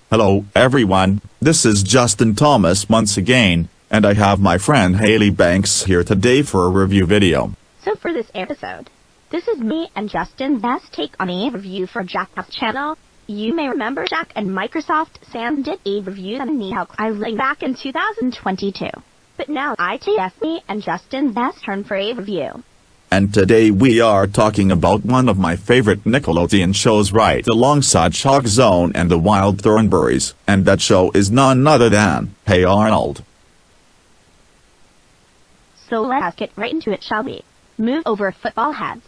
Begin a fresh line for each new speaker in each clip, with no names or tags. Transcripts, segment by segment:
Hello everyone, this is Justin Thomas once again, and I have my friend Hailey Banks here today for a review video.
So for this episode, this is me and Justin's best take on a review for Jack's channel. You may remember Jack and Microsoft Sam did a review on Neil Island back in 2022. But now it's me and Justin's best turn for a review.
And today we are talking about one of my favorite Nickelodeon shows right alongside Shock Zone and the Wild Thornberrys, and that show is none other than Hey Arnold.
So let's get right into it, shall we? Move over, football heads.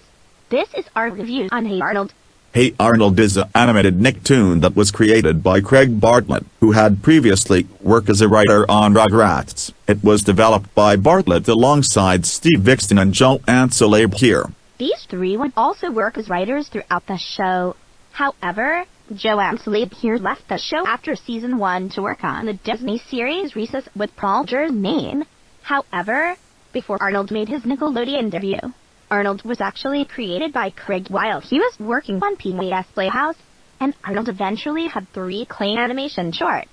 This is our review on Hey Arnold.
Hey Arnold is an animated Nicktoon that was created by Craig Bartlett, who had previously worked as a writer on Rugrats. It was developed by Bartlett alongside Steve Vixton and Joe Anselab here.
These three would also work as writers throughout the show. However, Joe Anselab here left the show after season 1 to work on the Disney series Recess with Paul Germain. However, before Arnold made his Nickelodeon debut, Arnold was actually created by Craig while he was working on Pee-wee's Playhouse, and Arnold eventually had 3 clay animation shorts,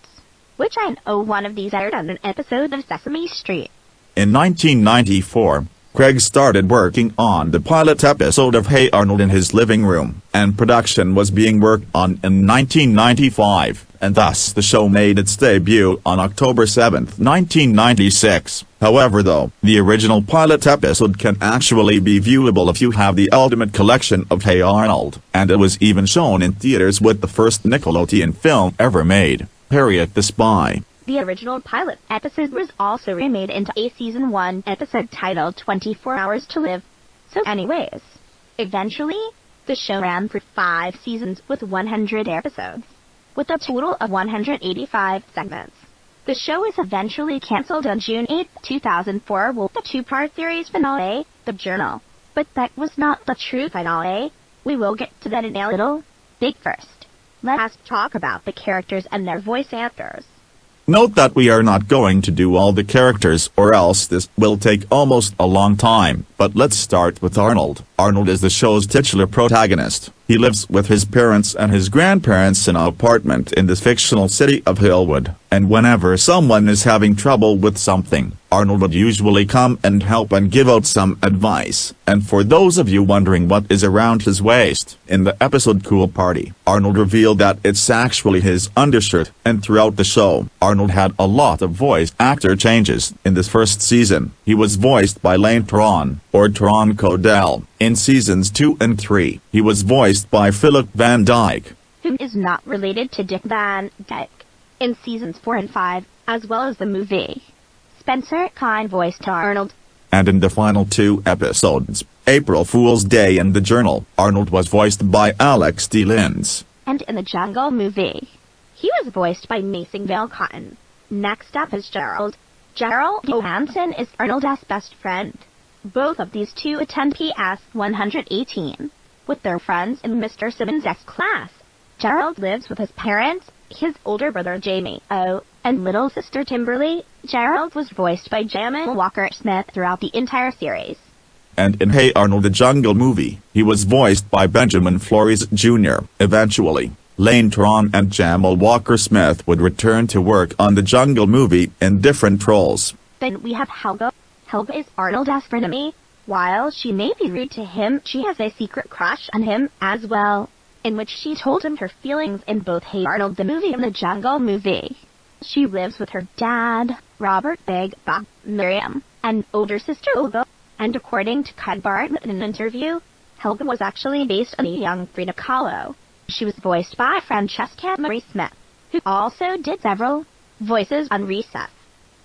which I know one of these aired on an episode of Sesame Street.
In 1994, Craig started working on the pilot episode of Hey Arnold in his living room, and production was being worked on in 1995, and thus the show made its debut on October 7, 1996. However though, the original pilot episode can actually be viewable if you have the Ultimate Collection of Hey Arnold, and it was even shown in theaters with the first Nickelodeon film ever made, Harriet the Spy.
The original pilot episode was also remade into a season 1 episode titled 24 Hours to Live. So anyways, eventually, the show ran for 5 seasons with 100 episodes, with a total of 185 segments. The show was eventually cancelled on June 8, 2004 with the 2-part series finale, The Journal. But that was not the true finale. We will get to that in a little bit first. Let us talk about the characters and their voice actors.
Note that we are not going to do all the characters or else this will take almost a long time, but let's start with Arnold. Arnold is the show's titular protagonist. He lives with his parents and his grandparents in an apartment in the fictional city of Hillwood, and whenever someone is having trouble with something, Arnold would usually come and help and give out some advice. And for those of you wondering what is around his waist, in the episode Cool Party, Arnold revealed that it's actually his undershirt, and throughout the show, Arnold had a lot of voice actor changes. In this first season, he was voiced by Lane Tron, or Tron Codell. In seasons 2 and 3, he was voiced by Philip Van Dyke,
who is not related to Dick Van Dyke. In seasons 4 and 5, as well as the movie, Spencer Kine voiced Arnold.
And in the final 2 episodes, April Fool's Day and The Journal, Arnold was voiced by Alex D. Linz.
And in the Jungle movie, he was voiced by Mason Vale Cotton. Next up is Gerald. Gerald Johansson is Arnold's best friend. Both of these two attend PS 118 with their friends in Mr. Simmons' class. Gerald lives with his parents, his older brother Jamie O, and little sister Timberly. Gerald was voiced by Jamin Walker Smith throughout the entire series.
And in Hey Arnold the Jungle movie, he was voiced by Benjamin Flores Jr. Eventually, Lane Tron and Jamal Walker Smith would return to work on the Jungle movie in different roles.
Then we have Helga. Helga is Arnold's frenemy. While she may be rude to him, she has a secret crush on him as well, in which she told him her feelings in both Hey Arnold the movie and the Jungle movie. She lives with her dad, Robert Big Bob Miriam, and older sister Olga, and according to Craig Bartlett in an interview, Helga was actually based on a young Frida Kahlo. She was voiced by Francesca Marie Smith, who also did several voices on Recess.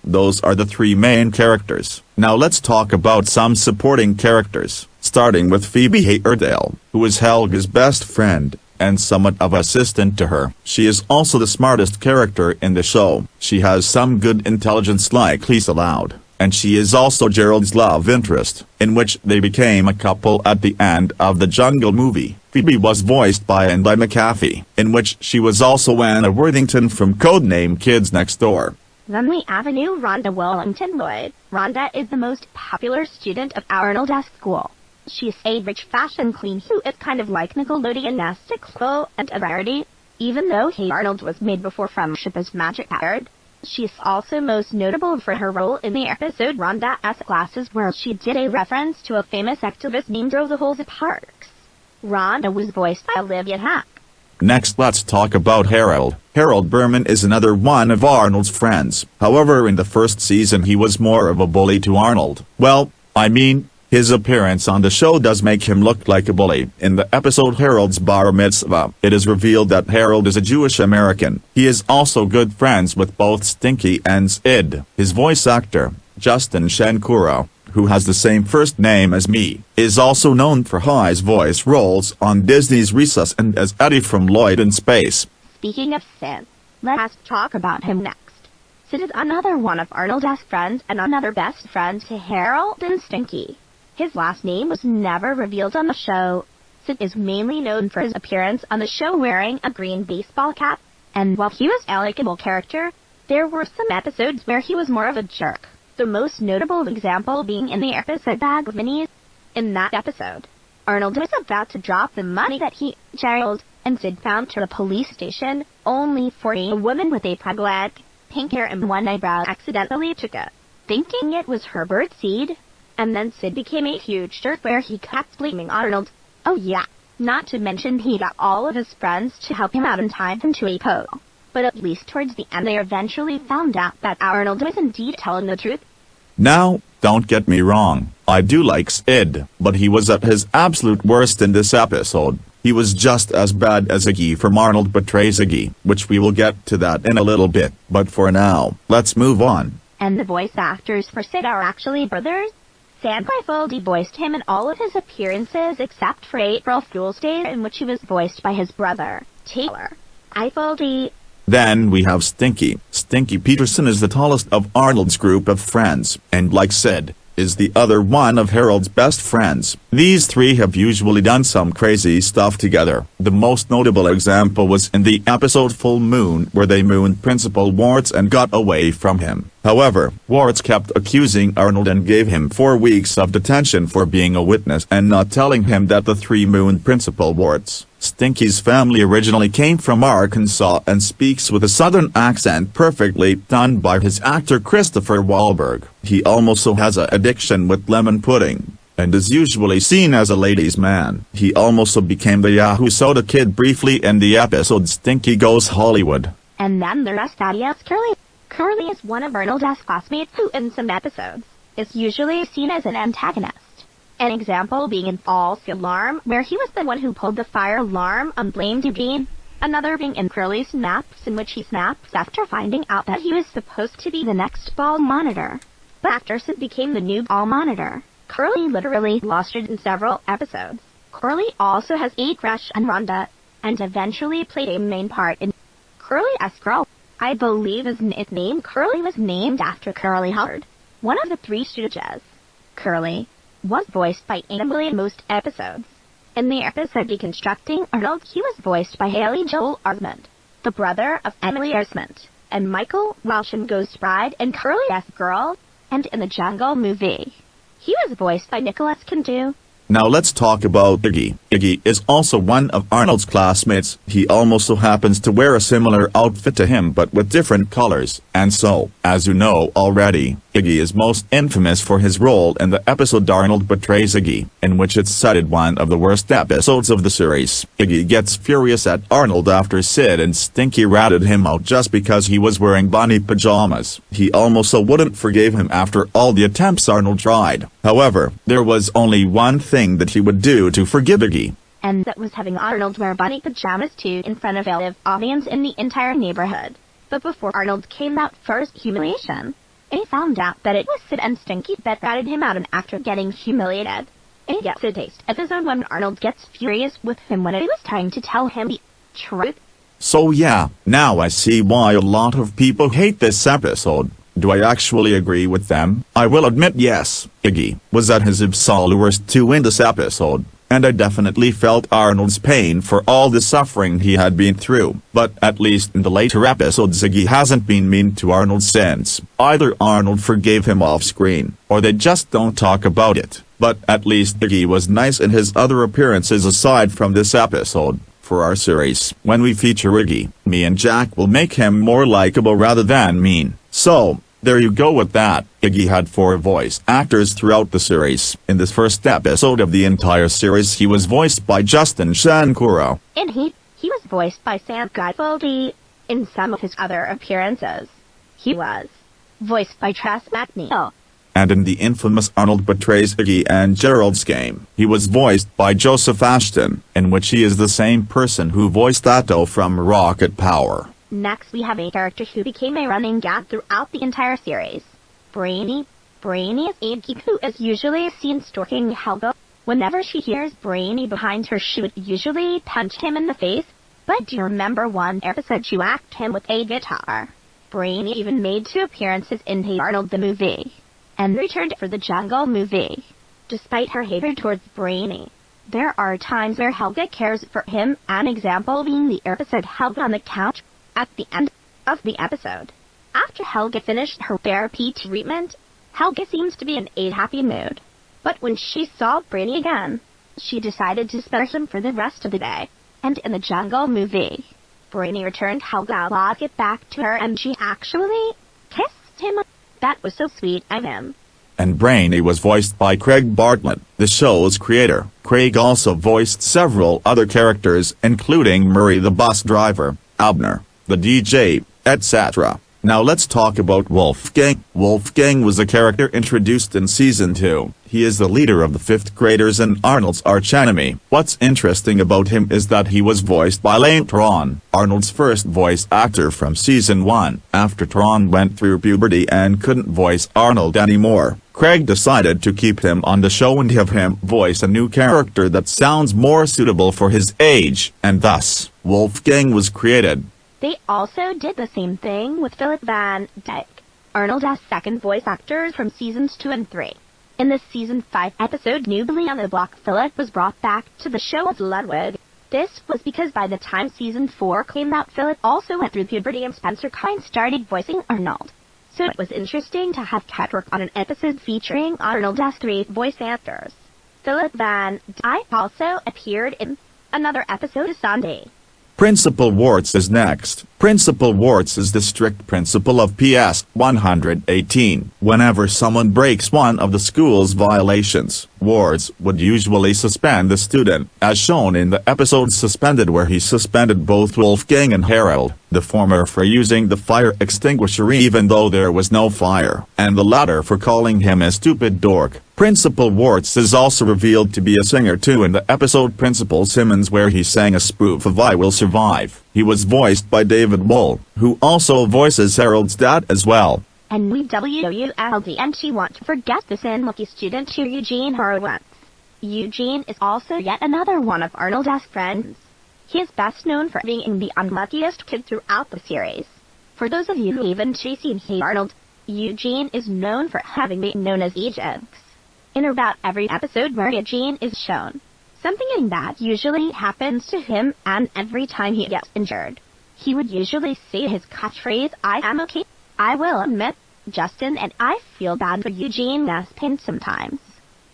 Those are the 3 main characters. Now let's talk about some supporting characters, starting with Phoebe Hayerdale, who is Helga's best friend, and somewhat of assistant to her. She is also the smartest character in the show. She has some good intelligence like Lisa Loud, and she is also Gerald's love interest, in which they became a couple at the end of the Jungle movie. Phoebe was voiced by Andy McAfee, in which she was also Anna Worthington from Codename Kids Next Door.
Then we Avenue Rhonda Wellington Lloyd. Rhonda is the most popular student of Arnold's school. She's a rich fashion queen who is kind of like Nickelodeon-esque and a rarity. Even though Hey Arnold was made before Friendship is Magic aired, she's also most notable for her role in the episode Rhonda S. Glasses, where she did a reference to a famous activist named Drove the Holes at Parks. Rhonda was voiced by Olivia Hack.
Next, let's talk about Harold. Harold Berman is another one of Arnold's friends. However, in the first season he was more of a bully to Arnold. Well, I mean, his appearance on the show does make him look like a bully. In the episode Harold's Bar Mitzvah, it is revealed that Harold is a Jewish American. He is also good friends with both Stinky and Sid. His voice actor, Justin Shankura, who has the same first name as me, is also known for his voice roles on Disney's Recess and as Eddie from Lloyd in Space.
Speaking of Sid, let's talk about him next. Sid is another one of Arnold's friends and another best friend to Harold and Stinky. His last name was never revealed on the show. Sid is mainly known for his appearance on the show wearing a green baseball cap, and while he was a likable character, there were some episodes where he was more of a jerk. The most notable example being in the episode Bag of Minis. In that episode, Arnold was about to drop the money that he Gerald and Sid found to the police station, only for a woman with a leg, pink hair and one eyebrow accidentally took it, thinking it was her bird seed. And then Sid became a huge jerk where he kept blaming Arnold. Oh yeah, not to mention he got all of his friends to help him out and tied him to a pole. But at least towards the end they eventually found out that Arnold was indeed telling the truth.
Now, don't get me wrong, I do like Sid, but he was at his absolute worst in this episode. He was just as bad as Iggy from Arnold Betrays Iggy, which we will get to that in a little bit. But for now, let's move on.
And the voice actors for Sid are actually brothers. Sam Ifoldi voiced him in all of his appearances except for April Fool's Day, in which he was voiced by his brother, Taylor Ifoldi.
Then we have Stinky. Stinky Peterson is the tallest of Arnold's group of friends, and like Sid, is the other one of Harold's best friends. These three have usually done some crazy stuff together. The most notable example was in the episode Full Moon, where they mooned Principal Warts and got away from him. However, Warts kept accusing Arnold and gave him 4 weeks of detention for being a witness and not telling him that the three mooned Principal Warts. Stinky's family originally came from Arkansas and speaks with a southern accent perfectly done by his actor Christopher Wahlberg. He also has an addiction with lemon pudding, and is usually seen as a ladies' man. He also became the Yahoo Soda Kid briefly in the episode Stinky Goes Hollywood.
And then the rest is Curly. Curly is one of Arnold's classmates who in some episodes is usually seen as an antagonist. An example being in False Alarm, where he was the one who pulled the fire alarm and blamed Eugene. Another being in Curly Snaps, in which he snaps after finding out that he was supposed to be the next ball monitor. But after Sid became the new ball monitor, Curly literally lost it in several episodes. Curly also has a crush on Rhonda, and eventually played a main part in Curly's Girl. I believe his name Curly was named after Curly Howard, one of the Three Stooges. Curly was voiced by Emily in most episodes. In the episode Deconstructing Arnold, he was voiced by Hailey Joel Osment, the brother of Emily Osment, and Michael Welsh in Ghost Bride and Curly's Girl, and in the Jungle movie, he was voiced by Nicholas Cantu.
Now let's talk about Iggy. Iggy is also one of Arnold's classmates. He also happens to wear a similar outfit to him but with different colors. And so, as you know already, Iggy is most infamous for his role in the episode Arnold Betrays Iggy, in which it's cited one of the worst episodes of the series. Iggy gets furious at Arnold after Sid and Stinky ratted him out just because he was wearing bunny pajamas. He also wouldn't forgive him after all the attempts Arnold tried. However, there was only one thing that he would do to forgive Iggy.
And that was having Arnold wear bunny pajamas too in front of a live audience in the entire neighborhood. But before Arnold came out first humiliation, he found out that it was Sid and Stinky that ratted him out, and after getting humiliated, he gets a taste episode when Arnold gets furious with him when he was trying to tell him the truth. So
yeah, now I see why a lot of people hate this episode. Do I actually agree with them? I will admit yes, Iggy was at his absolute worst too in this episode, and I definitely felt Arnold's pain for all the suffering he had been through. But at least in the later episodes Iggy hasn't been mean to Arnold since. Either Arnold forgave him off screen, or they just don't talk about it. But at least Iggy was nice in his other appearances aside from this episode. for our series. When we feature Iggy, me and Jack will make him more likable rather than mean. So, there you go with that. Iggy had 4 voice actors throughout the series. In this first episode of the entire series he was voiced by Justin Shankuro.
In Heat, he was voiced by Sam Gaifoldi. In some of his other appearances, he was voiced by Tress MacNeil.
And in the infamous Arnold Betrays Iggy and Gerald's Game, he was voiced by Joseph Ashton, in which he is the same person who voiced Atto from Rocket Power.
Next we have a character who became a running gag throughout the entire series. Brainy. Brainy is a geek who is usually seen stalking Helga. Whenever she hears Brainy behind her she would usually punch him in the face, but do you remember one episode she whacked him with a guitar? Brainy even made 2 appearances in Hey Arnold the movie, and returned for the Jungle movie. Despite her hatred towards Brainy, there are times where Helga cares for him, an example being the episode Helga on the Couch. At the end of the episode, after Helga finished her therapy treatment, Helga seems to be in a happy mood. But when she saw Brainy again, she decided to spare him for the rest of the day. And in the Jungle movie, Brainy returned Helga's locket back to her and she actually kissed him. That was so sweet of him.
And Brainy was voiced by Craig Bartlett, the show's creator. Craig also voiced several other characters including Murray the bus driver, Abner, the DJ, etc. Now let's talk about Wolfgang. Wolfgang was a character introduced in Season 2. He is the leader of the 5th graders and Arnold's archenemy. What's interesting about him is that he was voiced by Lane Tron, Arnold's first voice actor from Season 1. After Tron went through puberty and couldn't voice Arnold anymore, Craig decided to keep him on the show and have him voice a new character that sounds more suitable for his age, and thus, Wolfgang was created.
They also did the same thing with Philip Van Dyke, Arnold's second voice actor from Seasons 2 and 3. In the Season 5 episode New Bully on the Block, Philip was brought back to the show as Ludwig. This was because by the time Season 4 came out Philip also went through puberty and Spencer Kine started voicing Arnold. So it was interesting to have Kat work on an episode featuring Arnold's 3 voice actors. Philip Van Dyke also appeared in another episode of Sunday.
Principal Warts is next. Principal Warts is the strict principal of PS 118. Whenever someone breaks one of the school's violations, Warts would usually suspend the student, as shown in the episode Suspended where he suspended both Wolfgang and Harold, the former for using the fire extinguisher even though there was no fire, and the latter for calling him a stupid dork. Principal Warts is also revealed to be a singer too in the episode Principal Simmons where he sang a spoof of I Will Survive. He was voiced by David Wohl, who also voices Harold's dad as well.
And we WULD and she won't forget this unlucky student to Eugene Horowitz. Eugene is also yet another one of Arnold's friends. He is best known for being the unluckiest kid throughout the series. For those of you who haven't seen Hey Arnold, Eugene is known for having been known as Ajax. In about every episode where Eugene is shown, something in that usually happens to him, and every time he gets injured, he would usually say his catchphrase, I am okay. I will admit, Justin and I feel bad for Eugene's pain sometimes.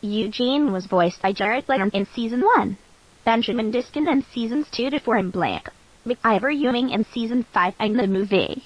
Eugene was voiced by Jared Leto in Season 1, Benjamin Diskin in Seasons 2 to 4 and Blake McIver Ewing in Season 5 and the movie.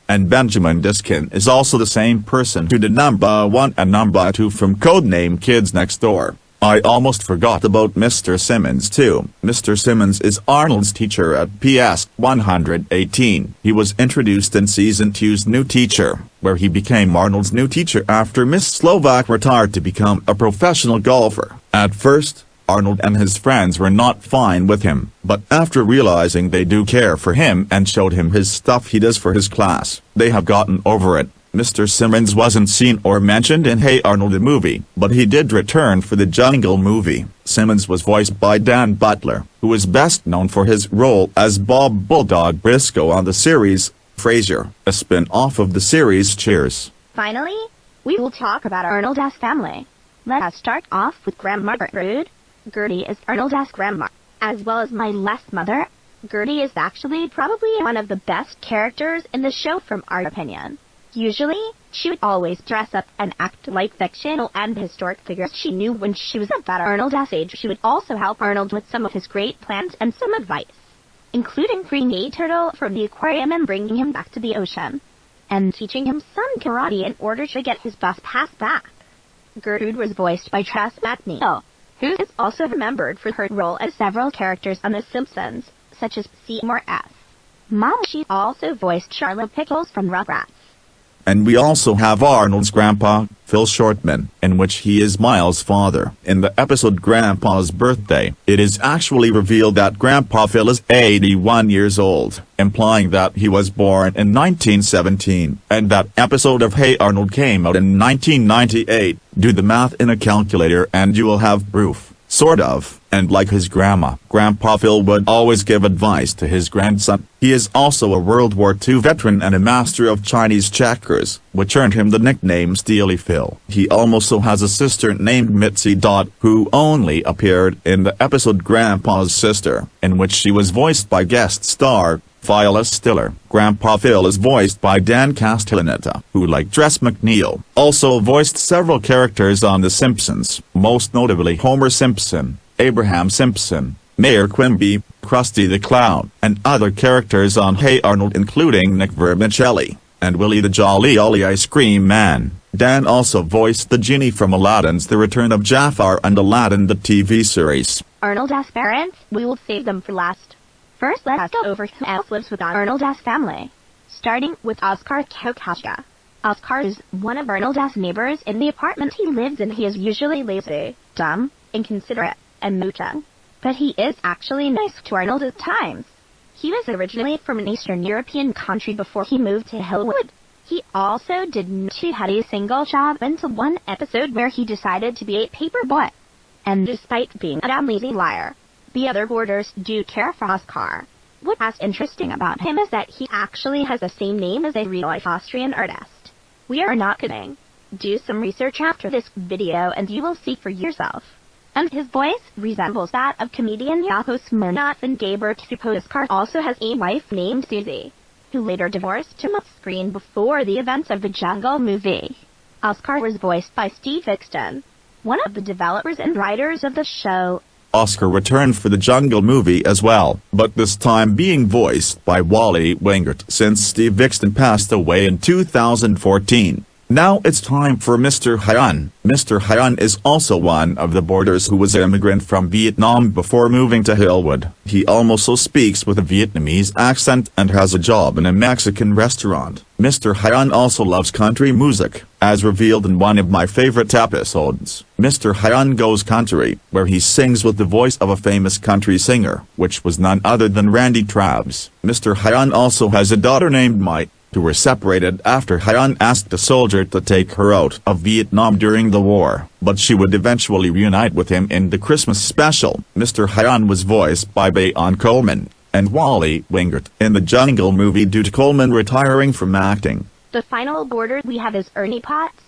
And Benjamin Diskin is also the same person who did number 1 and number 2 from Codename Kids Next Door. I almost forgot about Mr. Simmons too. Mr. Simmons is Arnold's teacher at PS 118. He was introduced in Season 2's New Teacher, where he became Arnold's new teacher after Miss Slovak retired to become a professional golfer. At first, Arnold and his friends were not fine with him, but after realizing they do care for him and showed him his stuff he does for his class, they have gotten over it. Mr. Simmons wasn't seen or mentioned in Hey Arnold the movie, but he did return for the Jungle movie. Simmons was voiced by Dan Butler, who is best known for his role as Bob Bulldog Briscoe on the series Frasier, a spin-off of the series Cheers.
Finally, we will talk about Arnold's family. Let us start off with Grandma Gertrude. Gertie is Arnold's grandma, as well as my last mother. Gertie is actually probably one of the best characters in the show from our opinion. Usually, she would always dress up and act like fictional and historic figures she knew when she was about Arnold's age. She would also help Arnold with some of his great plans and some advice. including freeing a turtle from the aquarium and bringing him back to the ocean, and teaching him some karate in order to get his bus pass back. Gertrude was voiced by Tress MacNeille, who is also remembered for her role as several characters on The Simpsons, such as Seymour F. Mom. She also voiced Charlotte Pickles from Rugrats.
And we also have Arnold's grandpa, Phil Shortman, in which he is Miles' father. In the episode Grandpa's Birthday, it is actually revealed that Grandpa Phil is 81 years old, implying that he was born in 1917, and that episode of Hey Arnold came out in 1998. Do the math in a calculator and you will have proof. Sort of, and like his grandma, Grandpa Phil would always give advice to his grandson. He is also a World War II veteran and a master of Chinese checkers, which earned him the nickname Steely Phil. He also has a sister named Mitzi Dot, who only appeared in the episode Grandpa's Sister, in which she was voiced by guest star Viola Stiller. Grandpa Phil is voiced by Dan Castellaneta, who, like Tress MacNeille, also voiced several characters on The Simpsons, most notably Homer Simpson, Abraham Simpson, Mayor Quimby, Krusty the Clown, and other characters on Hey Arnold including Nick Vermicelli, and Willie the Jolly Ollie Ice Cream Man. Dan also voiced the genie from Aladdin's The Return of Jafar and Aladdin the TV series.
Arnold's parents, we will save them for last. First, let's go over who else lives with Arnold's family. Starting with Oskar Kokashka. Oskar is one of Arnold's neighbors in the apartment he lives in. He is usually lazy, dumb, inconsiderate, and mooching. But he is actually nice to Arnold at times. He was originally from an Eastern European country before he moved to Hillwood. He also didn't had a single job until one episode where he decided to be a paper boy. And despite being a damn lazy liar, the other boarders do care for Oskar. What's interesting about him is that he actually has the same name as a real Austrian artist. We are not kidding. Do some research after this video and you will see for yourself. And his voice resembles that of comedian Yakov Smirnoff and Gaber Tsupo. Oskar also has a wife named Susie, who later divorced him off screen before the events of the Jungle movie. Oskar was voiced by Steve Vixton, one of the developers and writers of the show.
Oskar returned for the Jungle movie as well, but this time being voiced by Wally Wingert since Steve Vixton passed away in 2014. Now it's time for Mr. Hyun. Mr. Hyun is also one of the boarders who was an immigrant from Vietnam before moving to Hillwood. He also speaks with a Vietnamese accent and has a job in a Mexican restaurant. Mr. Hyun also loves country music, as revealed in one of my favorite episodes, Mr. Hyun Goes Country, where he sings with the voice of a famous country singer, which was none other than Randy Travis. Mr. Hyun also has a daughter named Mai, who were separated after Hyun asked a soldier to take her out of Vietnam during the war, but she would eventually reunite with him in the Christmas special. Mr. Hyun was voiced by Bayon Coleman and Wally Wingert in the Jungle movie due to Coleman retiring from acting.
The final boarder we have is Ernie Potts.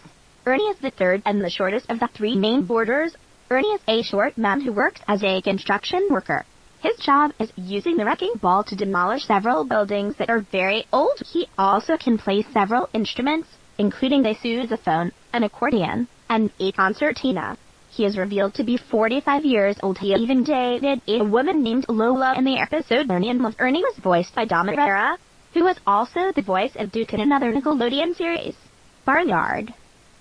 Ernie is the third and the shortest of the three main boarders. Ernie is a short man who works as a construction worker. His job is using the wrecking ball to demolish several buildings that are very old. He also can play several instruments, including the sousaphone, an accordion, and a concertina. He is revealed to be 45 years old. He even dated a woman named Lola in the episode Ernie and Love. Ernie was voiced by Dom Rivera, who was also the voice of Duke in another Nickelodeon series, Barnyard.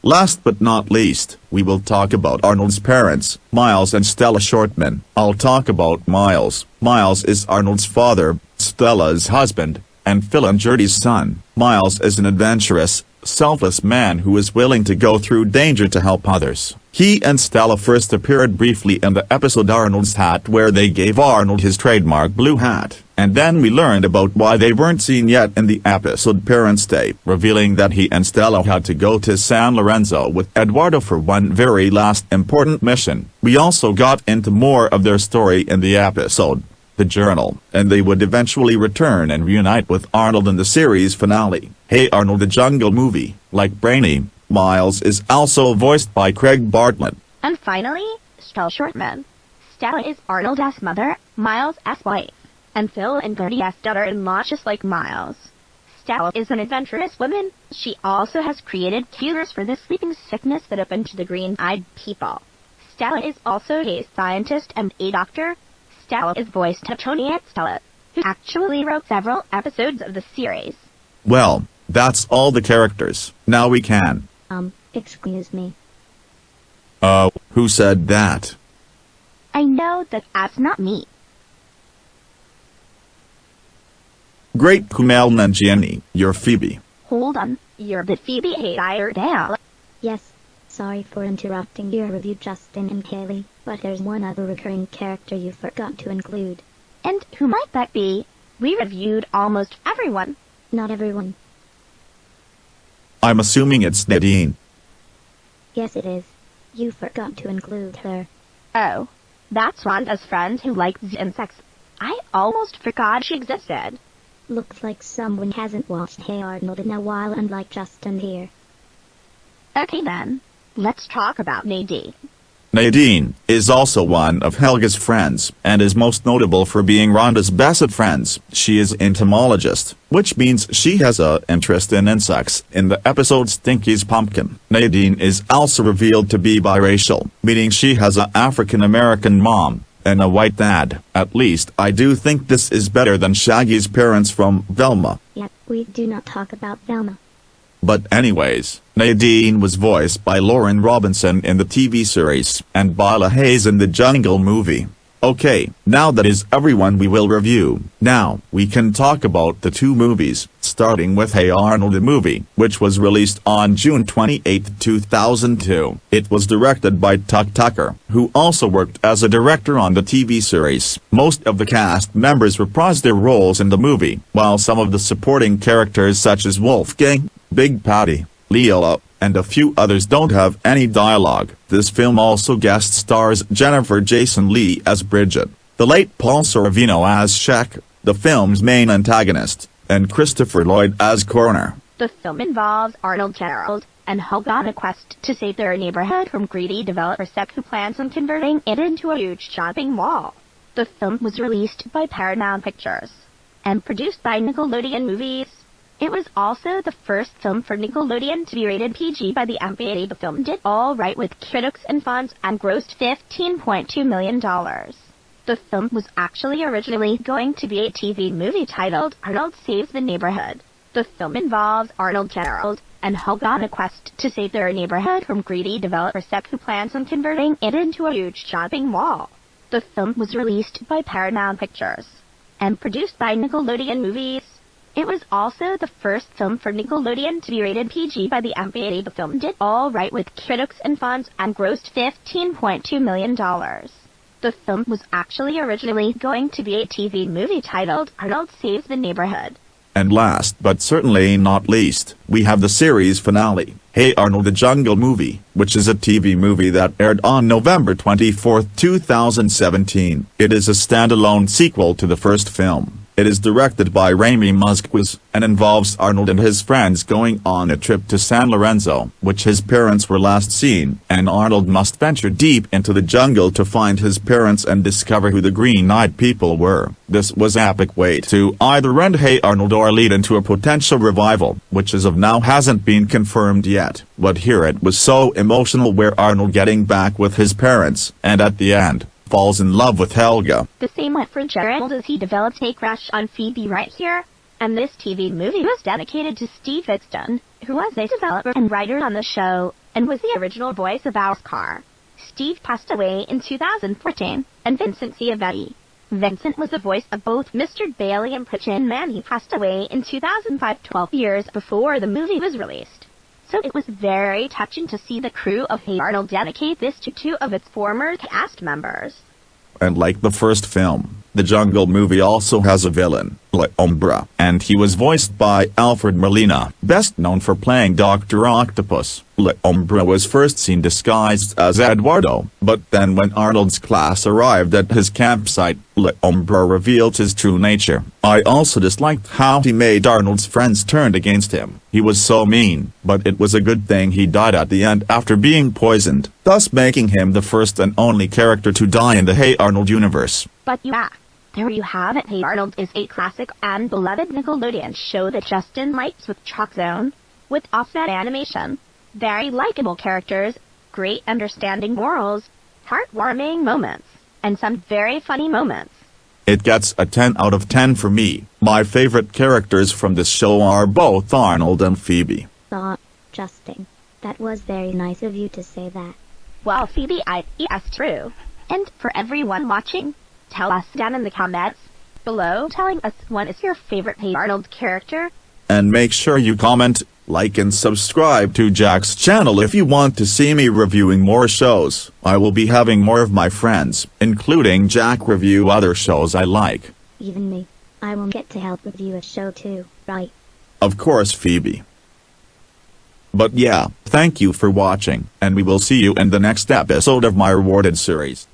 Last but not least, we will talk about Arnold's parents, Miles and Stella Shortman. I'll talk about Miles. Miles is Arnold's father, Stella's husband, and Phil and Gertie's son. Miles is an adventurous, selfless man who is willing to go through danger to help others. He and Stella first appeared briefly in the episode Arnold's Hat, where they gave Arnold his trademark blue hat, and then we learned about why they weren't seen yet in the episode Parents' Day, revealing that he and Stella had to go to San Lorenzo with Eduardo for one very last important mission. We also got into more of their story in the episode The Journal, and they would eventually return and reunite with Arnold in the series finale, Hey Arnold the Jungle movie. Like Brainy, Miles is also voiced by Craig Bartlett.
And finally, Stella Shortman. Stella is Arnold's mother, Miles' wife, and Phil and Gertie's daughter-in-law, just like Miles. Stella is an adventurous woman. She also has created cures for the sleeping sickness that happened to the green-eyed people. Stella is also a scientist and a doctor. Stella is voiced by Tony at Stella. who actually wrote several episodes of the series.
Well, that's all the characters. Now we can.
Excuse me.
Who said that?
I know that that's not me.
Great Kumail Nanjiani, you're Phoebe.
Hold on, you're the Phoebe Hailey.
Yes. Sorry for interrupting your review, Justin and Hailey, but there's one other recurring character you forgot to include.
And who might that be? We reviewed almost everyone.
Not everyone.
I'm assuming it's Nadine.
Yes, it is. You forgot to include her.
Oh, that's Rhonda's friend who likes insects. I almost forgot she existed.
Looks like someone hasn't watched Hey Arnold in a while, unlike Justin here.
Okay then, let's talk about Nadine.
Nadine is also one of Helga's friends, and is most notable for being Rhonda's best of friends. She is an entomologist, which means she has an interest in insects. In the episode Stinky's Pumpkin, Nadine is also revealed to be biracial, meaning she has an African-American mom and a white dad. At least I do think this is better than Shaggy's parents from Velma.
Yet, we do not talk about Velma.
But anyways, Nadine was voiced by Lauren Robinson in the TV series, and Bila Hayes in the Jungle movie. Okay, now that is everyone we will review. Now, we can talk about the two movies, starting with Hey Arnold the movie, which was released on June 28, 2002. It was directed by Tuck Tucker, who also worked as a director on the TV series. Most of the cast members reprised their roles in the movie, while some of the supporting characters such as Wolfgang, Big Patty, Leela, and a few others don't have any dialogue. This film also guest stars Jennifer Jason Leigh as Bridget, the late Paul Sorvino as Shaq, the film's main antagonist, and Christopher Lloyd as Coroner.
The film involves Arnold Gerald and Helga on a quest to save their neighborhood from greedy developer Seth, who plans on converting it into a huge shopping mall. The film was released by Paramount Pictures and produced by Nickelodeon Movies. It was also the first film for Nickelodeon to be rated PG by the MPAA. The film did all right with critics and fans and grossed $15.2 million. The film was actually originally going to be a TV movie titled Arnold Saves the Neighborhood. The film involves Arnold Gerald and Helga on a quest to save their neighborhood from greedy developer Seth, who plans on converting it into a huge shopping mall. The film was released by Paramount Pictures and produced by Nickelodeon Movies. It was also the first film for Nickelodeon to be rated PG by the MPAA. The film did all right with critics and fans and grossed $15.2 million. The film was actually originally going to be a TV movie titled Arnold Saves the Neighborhood.
And last but certainly not least, we have the series finale, Hey Arnold the Jungle Movie, which is a TV movie that aired on November 24, 2017. It is a standalone sequel to the first film. It is directed by Raimi Musquiz, and involves Arnold and his friends going on a trip to San Lorenzo, which his parents were last seen, and Arnold must venture deep into the jungle to find his parents and discover who the Green-Eyed People were. This was an epic way to either end Hey Arnold or lead into a potential revival, which as of now hasn't been confirmed yet. But here it was so emotional, where Arnold getting back with his parents, and at the end, falls in love with Helga.
The same went for Gerald, as he developed a crush on Phoebe right here, and this TV movie was dedicated to Steve Vikstone, who was a developer and writer on the show, and was the original voice of Oscar. Steve passed away in 2014, and Vincent Ciavetti. Vincent was the voice of both Mr. Bailey and Pritchin Man. He passed away in 2005, 12 years before the movie was released. So it was very touching to see the crew of Hey Arnold dedicate this to two of its former cast members.
And like the first film, the Jungle Movie also has a villain, L'Ombre, and he was voiced by Alfred Molina, best known for playing Dr. Octopus. L'Ombre was first seen disguised as Eduardo, but then when Arnold's class arrived at his campsite, L'Ombre revealed his true nature. I also disliked how he made Arnold's friends turn against him. He was so mean, but it was a good thing he died at the end after being poisoned, thus making him the first and only character to die in the Hey Arnold universe.
But yeah, there you have it. Hey Arnold is a classic and beloved Nickelodeon show that Justin likes, with Chalk Zone, with offset animation, very likable characters, great understanding morals, heartwarming moments, and some very funny moments.
It gets a 10 out of 10 for me. My favorite characters from this show are both Arnold and Phoebe.
Aw, Justin. That was very nice of you to say that.
Well, Phoebe, yes, true. And for everyone watching, tell us down in the comments below telling us what is your favorite Hey Arnold character.
And make sure you comment, like and subscribe to Jack's channel if you want to see me reviewing more shows. I will be having more of my friends, including Jack, review other shows I like.
Even me. I will get to help review a show too, right?
Of course, Phoebe. But yeah, thank you for watching, and we will see you in the next episode of my rewarded series.